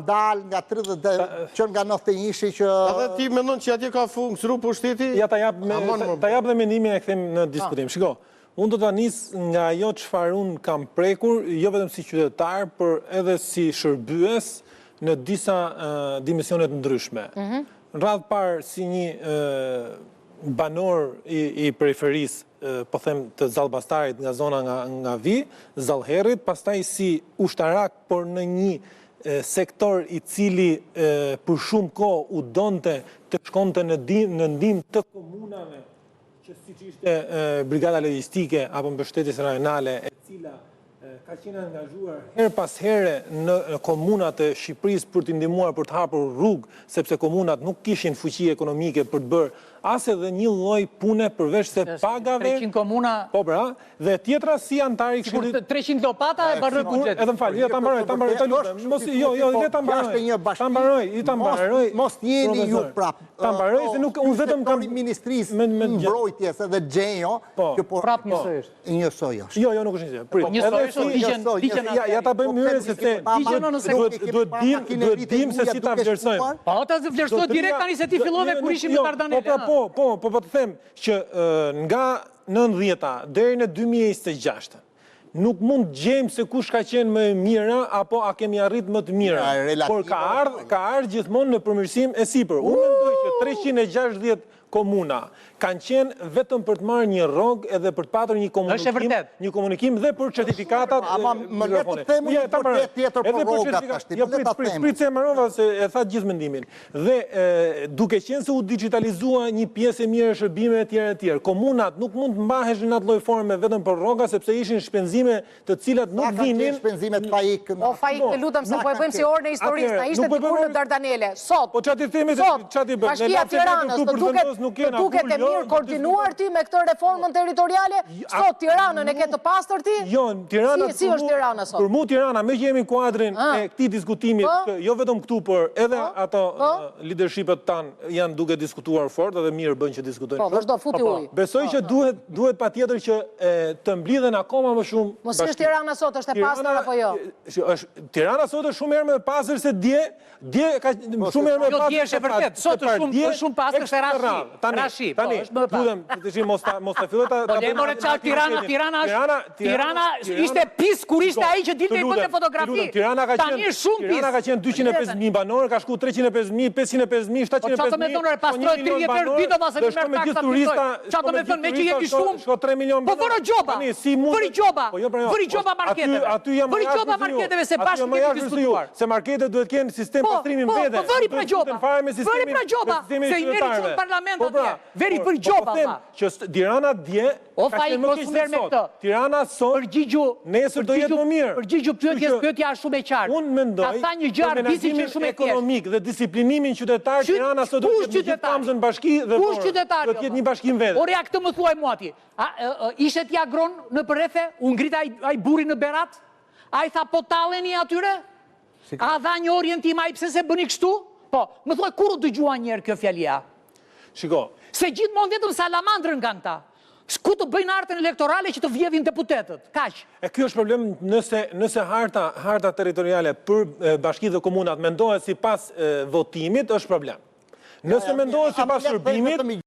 Ndal nga 30 që nga 91-shi që... Edhe ti mendon që atje ka funksionuar pushteti? Ja, ta jap dhe mendimin e kthejmë në diskutim. Shiko, unë do ta nis nga ajo çfarë unë kam prekur, jo vetëm si qytetar, por edhe si shërbyes në disa dimensione të ndryshme. Në radhë parë si një banor i periferisë, po them të Zallbastarit nga zona nga Vi, Zallherrit, pastaj si ushtarak, por në një sektor i cili për shumë kohë u donte të shkonte në ndihmë të komunave, që siç ishte brigada logjistike apo mbështetjes rajonale, e cila ka qenë angazhuar her pas here në komunat e Shqipërisë për të ndihmuar për të hapur rrugë, sepse komunat nuk kishin fuqi ekonomike për të bërë as edhe një lloj pune përveç se pagave. 300 komuna. Po pra, dhe tjetra si antari i Këshillit. 300 lopata e bërë buxhet. Edhe më fal, ta mbaroj, ta lutem. Mos le ta mbaroj. Mos jeni ju prap. Ta mbaroj se nuk unë vetëm kam ministrisë mbrojtjes edhe Xhenjo, që prap njësoj është. Njësoj është. Jo, nuk është njësoj. Prit. Digjen. Ja ta bëjmë mënyrë se duhet dim se si ta vlerësojmë. Po ata vlerësoj direkt tani se ti fillove kur ishim në Dardanelle. Po të them që nga 90-ta deri në 2026 nuk mund të gjejmë se kush ka qenë më e mira apo a kemi arrit më të mira, por ka ardhur gjithmonë në përmirësim e sipër. Unë mendoj që 360 komuna kanë qenë vetëm për të marrë një rrogë edhe për të patur një komunikim dhe për certifikatat. Ama më le të themi një vërtet tjetër për rrogat tash. Jo, prit se marrova se e tha gjithë mendimin. Dhe duke qenë se u digitalizua një pjesë e mirë e shërbimeve e tjera, komunat nuk mund të mbaheshin në atë lloj forme vetëm për rroga sepse ishin shpenzime të cilat nuk vinin. Shpenzimet faik. O faik, lutem se po e bëjmë si orën e historisë, na ishte dikur në Dardanelle. Sot. Po çati themi se çati bën. Bashkia e Tiranës të duket e mirë koordinuar ti me këtë reformën territoriale? Sot Tiranën e ke të pastër ti? Jo, Tirana. Si është Tirana sot? Për mua Tirana, me që jemi në kuadrin e këtij diskutimi, jo vetëm këtu, por edhe ato leadershipet tanë janë duke diskutuar fort dhe mirë bën që diskutojnë. Po, vazhdo futi ujë. Besoj që duhet patjetër që të mblidhen akoma më shumë. Mos është Tirana sot është e pastër apo jo? Tirana sot është shumë herë më e pastër se dje ka shumë herë më e pastër. Jo, dje është e vërtet. Sot është shumë pastër se Rashi. Tani, lutem, mos ta filloj ta. Po lemore çfarë Tirana ishte pis kur ishte ai që dilte i bënte fotografi. Tani është shumë pis. Tirana ka qenë 250.000 banor, ka shku 350.000, 550.000, 750.000. Po çfarë më thonë, pastroi 30 herë ditë ose më merr taksa turista. Çfarë më thonë, me që je ki shumë? Shko 3 milion. Po vëro gjoba. Vëri gjoba. Vëri gjoba marketeve. Vëri gjoba marketeve se bashkë kemi diskutuar. Se marketet duhet të kenë sistem pastrimi vetë. Po vëri pra gjoba. Vëri pra gjoba. Se i merri shumë parlament atje. Veri për gjoba tha. Që Tirana dje o fai mos merr me këtë. Tirana sot përgjigju nesër do jetë më mirë. Përgjigju pyetja është shumë e qartë. Unë mendoj ka tha një gjë arbitri që shumë e ekonomik dhe disiplinimin qytetar Tirana sot do të jetë famzën bashki dhe do të jetë një bashkim vetë. Ore këtë më thuaj mua ti. Ishte ti agron në përrethe? U ngrit ai burri në Berat? Ai tha po talleni atyre? A dha një orientim ai pse se bëni kështu? Po, më thuaj kur u dëgjua një herë kjo fjalia? Shiko. Se gjithmonë vetëm salamandrën kanë ta. Ku të bëjnë artën elektorale që të vjedhin deputetët? Kaq. E ky është problem nëse harta territoriale për bashkitë dhe komunat mendohet sipas votimit, është problem. Nëse mendohet sipas shërbimit,